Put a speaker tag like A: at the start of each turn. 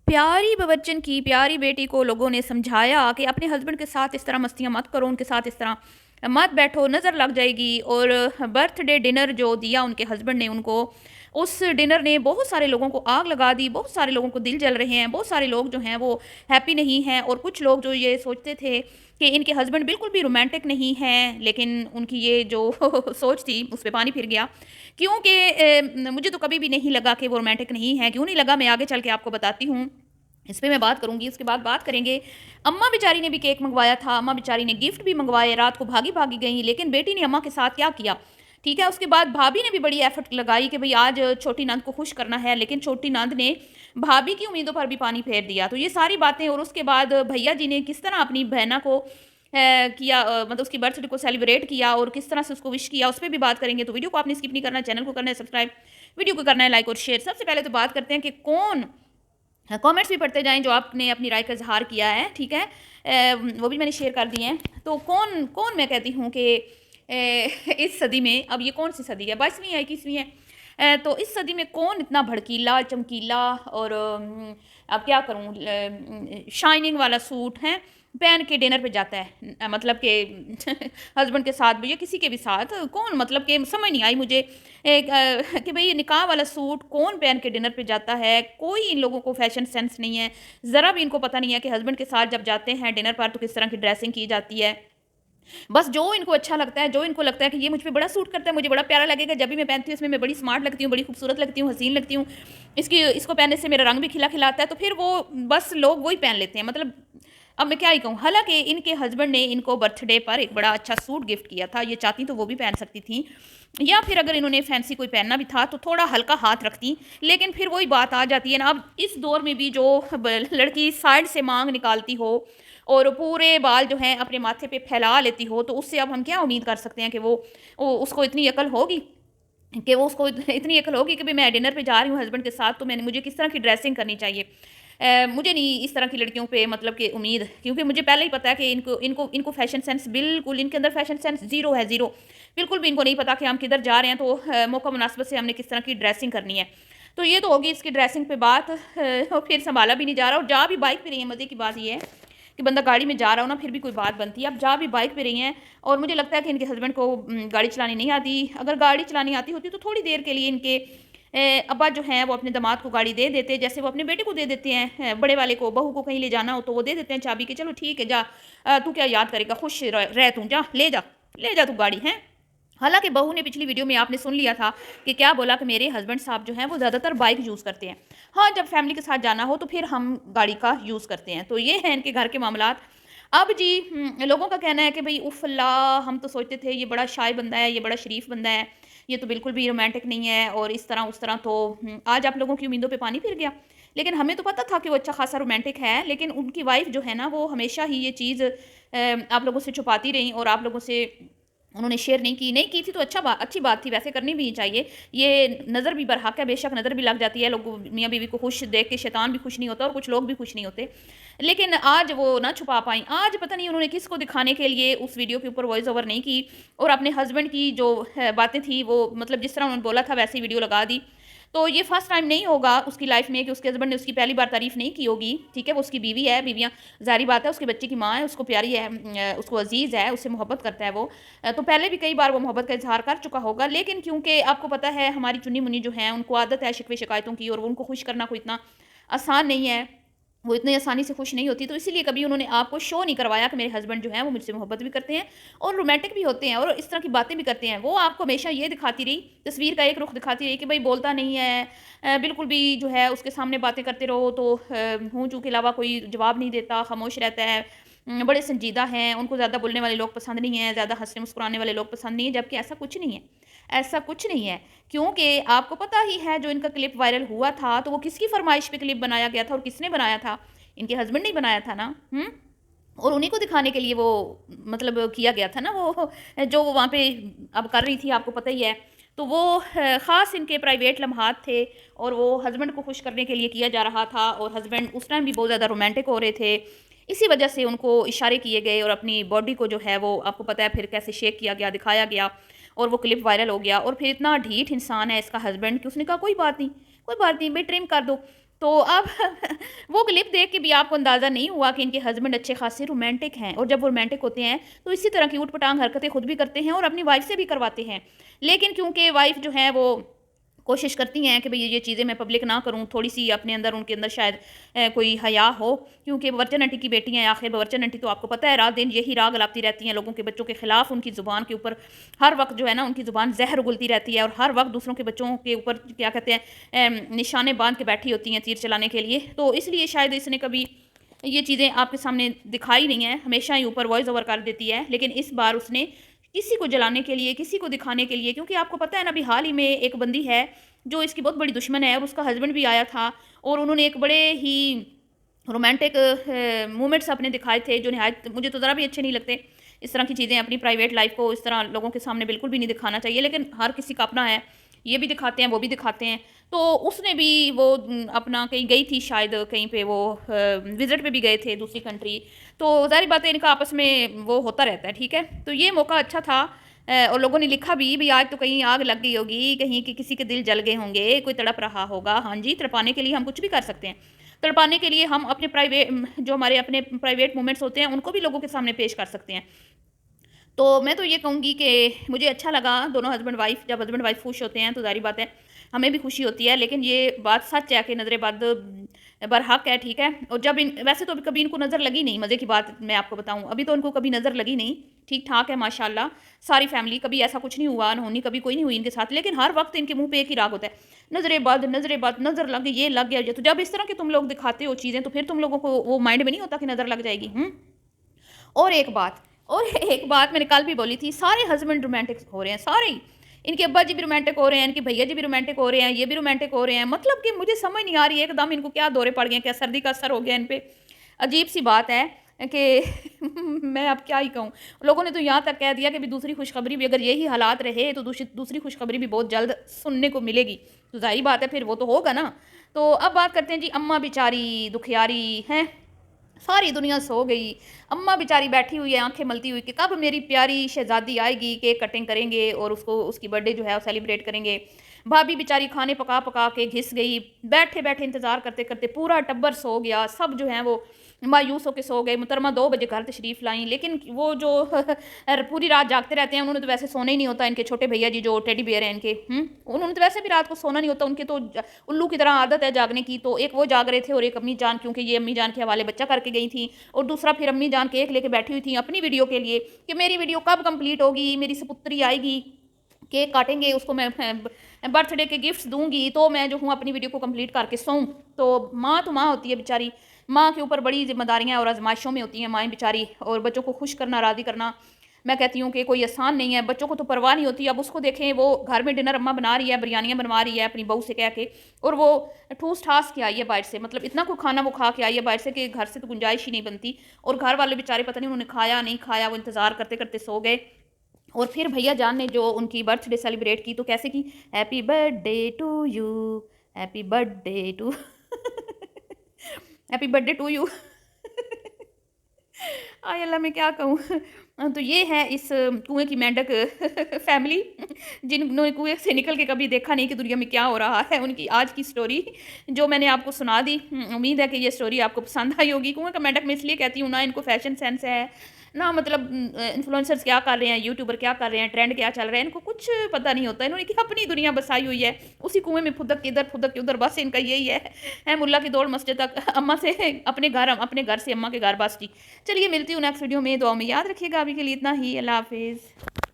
A: प्यारी बच्चन की प्यारी बेटी को लोगों ने समझाया कि अपने हस्बैंड के साथ इस तरह मस्तियाँ मत करो, उनके साथ इस तरह मत बैठो, नज़र लग जाएगी। और बर्थडे डिनर जो दिया उनके हस्बैंड ने उनको, उस डिनर ने बहुत सारे लोगों को आग लगा दी, बहुत सारे लोगों को दिल जल रहे हैं, बहुत सारे लोग जो हैं वो हैप्पी नहीं हैं। और कुछ लोग जो ये सोचते थे कि इनके हस्बैंड बिल्कुल भी रोमांटिक नहीं हैं, लेकिन उनकी ये जो सोच थी उस पे पानी फिर गया। क्योंकि मुझे तो कभी भी नहीं लगा कि वो रोमांटिक नहीं है। क्यों नहीं लगा, मैं आगे चल के आपको बताती हूँ। इस पे मैं बात करूँगी, उसके बाद बात करेंगे। अम्मा बेचारी ने भी केक मंगवाया था, अम्मा बेचारी ने गिफ्ट भी मंगवाए, रात को भागी-भागी गईं, लेकिन बेटी ने अम्मा के साथ क्या किया, ठीक है? उसके बाद भाभी ने भी बड़ी एफर्ट लगाई कि भई आज छोटी नंद को खुश करना है, लेकिन छोटी नंद ने भाभी की उम्मीदों पर भी पानी फेर दिया। तो ये सारी बातें, और उसके बाद भैया जी ने किस तरह अपनी बहना को किया, मतलब उसकी बर्थडे को सेलिब्रेट किया और किस तरह से उसको विश किया, उस पे भी बात करेंगे। तो वीडियो को आपने स्किप नहीं करना, चैनल को करना है सब्सक्राइब, वीडियो को करना है लाइक और शेयर। सबसे पहले तो बात करते हैं कि कौन, हाँ, कमेंट्स भी पढ़ते जाएँ जो आपने अपनी राय का इज़हार किया है, ठीक है? वो भी मैंने शेयर कर दिए हैं। तो कौन कौन मैं कहती हूँ कि इस सदी में, अब ये कौन-सी सदी है, 22वीं है, 21वीं है? तो इस सदी में कौन इतना भड़कीला, चमकीला और अब क्या करूँ, शाइनिंग वाला सूट है पहन के डिनर पे जाता है, मतलब कि हस्बैंड के साथ भी या किसी के भी साथ, कौन, मतलब कि समझ नहीं आई मुझे कि भई निकाह वाला सूट कौन पहन के डिनर पे जाता है। कोई इन लोगों को फैशन सेंस नहीं है, ज़रा भी इनको पता नहीं है कि हस्बैंड के साथ जब जाते हैं डिनर पर तो किस तरह की ड्रेसिंग की जाती है। बस जो इनको अच्छा लगता है, जो इनको लगता है कि ये मुझ पे बड़ा सूट करता है, मुझे बड़ा प्यारा लगेगा, जब भी मैं पहनती हूँ इसमें मैं बड़ी स्मार्ट लगती हूँ, बड़ी खूबसूरत लगती हूँ, हसीन लगती हूँ, इसको पहनने से मेरा रंग भी खिला-खिला आता है, तो फिर वो बस लोग वही पहन लेते हैं। मतलब अब मैं क्या ही कहूँ। हालाँकि इनके हस्बैंड ने इनको बर्थडे पर एक बड़ा अच्छा सूट गिफ्ट किया था, ये चाहती तो वो भी पहन सकती थीं, या फिर अगर इन्होंने फैंसी कोई पहनना भी था तो थोड़ा हल्का हाथ रखती। लेकिन फिर वही बात आ जाती है ना, अब इस दौर में भी जो लड़की साइड से मांग निकालती हो और पूरे बाल जो हैं अपने माथे पे फैला लेती हो, तो उससे अब हम क्या उम्मीद कर सकते हैं कि वो उसको इतनी अकल होगी, कि वो उसको इतनी अकल होगी कि भाई मैं डिनर पे जा रही हूँ हस्बैंड के साथ, तो मैंने मुझे किस तरह की ड्रेसिंग करनी चाहिए। मुझे नहीं इस तरह की लड़कियों पे मतलब कि उम्मीद, क्योंकि मुझे पहले ही पता है कि इनको इनको इनको फैशन सेंस, बिल्कुल इनके अंदर फैशन सेंस ज़ीरो है, ज़ीरो। बिल्कुल भी इनको नहीं पता कि हम किधर जा रहे हैं, तो मौका मुनासिबत से हमने किस तरह की ड्रेसिंग करनी है। तो ये तो होगी इसकी ड्रेसिंग पे बात। और फिर संभाला भी नहीं जा रहा, और जा भी बाइक पे रही है। मज़े की बात ये है कि बंदा गाड़ी में जा रहा हो ना, फिर भी कोई बात बनती है। अब जा भी बाइक पे रही हैं, और मुझे लगता है कि इनके हस्बैंड को गाड़ी चलानी नहीं आती। अगर गाड़ी चलानी आती होती तो थोड़ी देर के लिए इनके अब्बा जो हैं वो अपने दामाद को गाड़ी दे देते, जैसे वो अपने बेटे को दे देते हैं, बड़े वाले को। बहू को कहीं ले जाना हो तो वो दे देते हैं चाबी, कि चलो ठीक है जा, तू क्या याद करेगा, खुश रह तू, जा ले जा तू गाड़ी है। हालाँकि बहू ने पिछली वीडियो में आपने सुन लिया था कि क्या बोला कि मेरे हस्बैंड साहब जो हैं वो ज़्यादातर बाइक यूज़ करते हैं। हाँ, जब फैमिली के साथ जाना हो तो फिर हम गाड़ी का यूज़ करते हैं। तो ये हैं इनके घर के मामलात। अब जी लोगों का कहना है कि भई उफ़ अल्लाह! हम तो सोचते थे ये बड़ा शाय बंदा है, ये बड़ा शरीफ बंदा है, ये तो बिल्कुल भी रोमांटिक नहीं है, और इस तरह उस तरह। तो आज आप लोगों की उम्मीदों पे पानी फिर गया। लेकिन हमें तो पता था कि वो अच्छा खासा रोमांटिक है, लेकिन उनकी वाइफ़ जो है ना वो हमेशा ही ये चीज़ आप लोगों से छुपाती रहीं, और आप लोगों से उन्होंने शेयर नहीं की थी, तो अच्छी बात थी, वैसे करनी भी नहीं चाहिए। ये नज़र भी बरहक है, बेशक नज़र भी लग जाती है, लोग मियाँ बीवी को खुश देख के शैतान भी खुश नहीं होता और कुछ लोग भी खुश नहीं होते। लेकिन आज वो ना छुपा पाईं। आज पता नहीं उन्होंने किसको दिखाने के लिए उस वीडियो के ऊपर वॉइस ओवर नहीं की, और अपने हस्बैंड की जो बातें थी वो, मतलब जिस तरह उन्होंने बोला था वैसे ही वीडियो लगा दी। तो ये फर्स्ट टाइम नहीं होगा उसकी लाइफ में कि उसके हस्बैंड ने उसकी पहली बार तारीफ़ नहीं की होगी, ठीक है? वो उसकी बीवी है, बीवियाँ ज़ाहिर बात है उसके बच्चे की माँ है, उसको प्यारी है, उसको अज़ीज़ है, उससे मोहब्बत करता है वो। तो पहले भी कई बार वो मोहब्बत का इज़हार कर चुका होगा, लेकिन क्योंकि आपको पता है हमारी चुन्नी-मुन्नी जो हैं उनको आदत है शिकवे-शिकायतों की, और उनको खुश करना कोई इतना आसान नहीं है। वो इतनी आसानी से खुश नहीं होती, तो इसीलिए कभी उन्होंने आपको शो नहीं करवाया कि मेरे हस्बैंड जो हैं वो मुझसे मोहब्बत भी करते हैं और रोमांटिक भी होते हैं और इस तरह की बातें भी करते हैं। वो आपको हमेशा ये दिखाती रही, तस्वीर का एक रुख दिखाती रही कि भाई बोलता नहीं है, बिल्कुल भी जो है उसके सामने बातें करते रहो तो हूँ चू के अलावा कोई जवाब नहीं देता, खामोश रहता है। बड़े संजीदा हैं, उनको ज़्यादा बोलने वाले लोग पसंद नहीं हैं, ज़्यादा हँसने मुस्कुराने वाले लोग पसंद नहीं हैं, जबकि ऐसा कुछ नहीं है। ऐसा कुछ नहीं है, क्योंकि आपको पता ही है जो इनका क्लिप वायरल हुआ था, तो वो किसकी फ़रमाइश पे क्लिप बनाया गया था और किसने बनाया था? इनके हस्बैंड ने ही बनाया था ना, हुँ? और उन्हीं को दिखाने के लिए वो मतलब किया गया था ना, वो जो वो वहाँ पे अब कर रही थी, आपको पता ही है। तो वो ख़ास इनके प्राइवेट लम्हात थे, और वो हस्बैंड को खुश करने के लिए किया जा रहा था, और हस्बैंड उस टाइम भी बहुत ज़्यादा रोमांटिक हो रहे थे। इसी वजह से उनको इशारे किए गए, और अपनी बॉडी को जो है वो आपको पता है फिर कैसे शेक किया गया, दिखाया गया, और वो क्लिप वायरल हो गया। और फिर इतना ढीठ इंसान है इसका हस्बैंड कि उसने कहा कोई बात नहीं, कोई बात नहीं, भई ट्रिम कर दो। तो अब वो क्लिप देख के भी आपको अंदाज़ा नहीं हुआ कि इनके हस्बैंड अच्छे खासे रोमांटिक हैं, और जब वो रोमांटिक होते हैं तो इसी तरह की ऊट-पटांग हरकतें खुद भी करते हैं और अपनी वाइफ़ से भी करवाते हैं। लेकिन क्योंकि वाइफ़ जो है वो कोशिश करती हैं कि भई ये चीज़ें मैं पब्लिक ना करूँ, थोड़ी-सी अपने अंदर उनके अंदर शायद कोई हया हो, क्योंकि बच्चन आंटी की बेटी हैं आखिर। बच्चन आंटी तो आपको पता है रात-दिन यही राग अलापती रहती हैं लोगों के बच्चों के खिलाफ, उनकी ज़ुबान के ऊपर हर वक़्त जो है ना उनकी ज़ुबान ज़हर उगलती रहती है और हर वक़्त दूसरों के बच्चों के ऊपर क्या कहते हैं निशाने बाँध के बैठी होती हैं तीर चलाने के लिए। तो इसलिए शायद इसने कभी ये चीज़ें आपके सामने दिखाई नहीं हैं, हमेशा ही ऊपर वॉइस ओवर कर देती है। लेकिन इस बार उसने किसी को जलाने के लिए, किसी को दिखाने के लिए, क्योंकि आपको पता है ना अभी हाल ही में एक बंदी है जो इसकी बहुत बड़ी दुश्मन है और उसका हस्बैंड भी आया था और उन्होंने एक बड़े ही रोमांटिक मोमेंट्स अपने दिखाए थे जो निहायत मुझे तो ज़रा भी अच्छे नहीं लगते। इस तरह की चीज़ें अपनी प्राइवेट लाइफ़ को इस तरह लोगों के सामने बिल्कुल भी नहीं दिखाना चाहिए, लेकिन हर किसी का अपना है, ये भी दिखाते हैं, वो भी दिखाते हैं। तो उसने भी वो अपना कहीं गई थी शायद, कहीं पे वो विज़िट पे भी गए थे दूसरी कंट्री, तो ज़ाहिर बात है इनका आपस में वो होता रहता है, ठीक है? तो ये मौका अच्छा था और लोगों ने लिखा भी आज तो कहीं आग लग गई होगी, कहीं कि किसी के दिल जल गए होंगे, कोई तड़प रहा होगा। हाँ जी, तड़पाने के लिए हम कुछ भी कर सकते हैं। तड़पाने के लिए हम अपने जो हमारे अपने प्राइवेट मोमेंट्स होते हैं, उनको भी लोगों के सामने पेश कर सकते हैं। तो मैं तो ये कहूँगी कि मुझे अच्छा लगा दोनों हस्बैंड वाइफ़, जब हस्बैंड वाइफ़ खुश होते हैं तो ज़ाहिर बात है हमें भी खुशी होती है। लेकिन ये बात सच है कि नज़र बद बरहक है, ठीक है? और जब इन वैसे तो अभी कभी इनको नज़र लगी नहीं, मज़े की बात मैं आपको बताऊँ, अभी तो इनको कभी नज़र लगी नहीं, ठीक-ठाक है माशाल्लाह, सारी फैमिली, कभी ऐसा कुछ नहीं हुआ, अनहोनी कभी कोई नहीं हुई इनके साथ। लेकिन हर वक़्त इनके मुँह पे एक ही राग होता है, नज़र बद, नज़र लग गई, ये लग गया, ये तो जब इस तरह के तुम लोग दिखाते हो चीज़ें तो फिर तुम लोगों को वो माइंड में नहीं होता कि नज़र लग जाएगी, हुँ? और एक बात और एक बात मैंने कल भी बोली थी, सारे हस्बैंड रोमांटिक हो रहे हैं, सारे ही। इनके अब्बा जी भी रोमांटिक हो रहे हैं, इनके भैया जी भी रोमांटिक हो रहे हैं, ये भी रोमांटिक हो रहे हैं। मतलब कि मुझे समझ नहीं आ रही है एकदम इनको क्या दौरे पड़ गए हैं, क्या सर्दी का असर हो गया इन पे। अजीब-सी बात है कि मैं अब क्या ही कहूँ। लोगों ने तो यहाँ तक कह दिया कि भी दूसरी खुशखबरी भी, अगर यही हालात रहे तो दूसरी खुशखबरी भी बहुत जल्द सुनने को मिलेगी। तो ज़ाहिर बात है फिर वो तो होगा ना। तो अब बात करते हैं जी, अम्मा बेचारी दुखियारी हैं, सारी दुनिया सो गई। अम्मा बेचारी बैठी हुई है आँखें मलती हुई कि कब मेरी प्यारी शहज़ादी आएगी, केक कटिंग करेंगे और उसको उसकी बर्थडे जो है वो सेलिब्रेट करेंगे। भाभी बेचारी खाने पका-पका के घिस गई। बैठे-बैठे इंतज़ार करते-करते पूरा टब्बर सो गया। सब जो हैं वो मायूस होके सो गए। मुहतरमा 2 बजे घर तशरीफ़ लाईं, लेकिन वो जो पूरी रात जागते रहते हैं, उन्होंने तो वैसे सोना ही नहीं होता। इनके छोटे भैया जी जो टेडी बियर हैं इनके, उन्होंने तो वैसे भी रात को सोना नहीं होता। उनके तो उल्लू की तरह आदत है जागने की। तो एक वो जाग रहे थे और एक अम्मी जान, क्योंकि ये अम्मी जान के हवाले बच्चा करके गई थी, और दूसरा फिर अम्मी जान केक लेके बैठी हुई थी अपनी वीडियो के लिए कि मेरी वीडियो कब कंप्लीट होगी, मेरी सपुत्री आएगी, केक काटेंगे, उसको मैं बर्थडे के गिफ्ट्स दूँगी, तो मैं जो हूँ अपनी वीडियो को कंप्लीट करके सोऊँ। तो माँ होती है बेचारी, माँ के ऊपर बड़ी ज़िम्मेदारियाँ और आज़माइशों में होती हैं माएँ बेचारी, और बच्चों को खुश करना, राज़ी करना, मैं कहती हूँ कि कोई आसान नहीं है। बच्चों को तो परवाह नहीं होती। अब उसको देखें, वो घर में डिनर अम्मा बना रही है, बिरयानियाँ बनवा रही है अपनी बहू से कह के, और वो ठूस-ठास के आई है बाहर से, मतलब इतना कोई खाना वो खा के आई है बाहर से कि घर से तो गुंजाइश ही नहीं बनती। और घर वाले बेचारे पता नहीं उन्होंने खाया, नहीं खाया, वो इंतज़ार करते-करते सो गए। और फिर भैया जान ने जो उनकी बर्थडे सेलिब्रेट की तो कैसे की, happy birthday to you, happy birthday to happy birthday to you आय अल्लाह मैं क्या कहूँ। तो ये है इस कुएँ की मेंढक फैमिली, जिन्होंने कुएँ से निकल के कभी देखा नहीं कि दुनिया में क्या हो रहा है। उनकी आज की स्टोरी जो मैंने आपको सुना दी। उम्मीद है कि ये स्टोरी आपको पसंद आई होगी। कुएँ का मेंढक मैं इसलिए कहती हूँ, ना इनको फैशन सेंस है, ना मतलब इन्फ्लुएंसर्स क्या कर रहे हैं, यूट्यूबर क्या कर रहे हैं, ट्रेंड क्या चल रहा है, इनको कुछ पता नहीं होता। इन्होंने क्या अपनी दुनिया बसाई हुई है, उसी कुएँ में फुदक के इधर फुदक के उधर, बस इनका यही है मुल्ला की दौड़ मस्जिद तक, अम्मा से अपने घर से अम्मा के घर, बस जी। चलिए मिलती हूँ नेक्स्ट वीडियो में, दुआ में याद रखिएगा। अभी के लिए इतना ही, अल्लाह हाफिज़।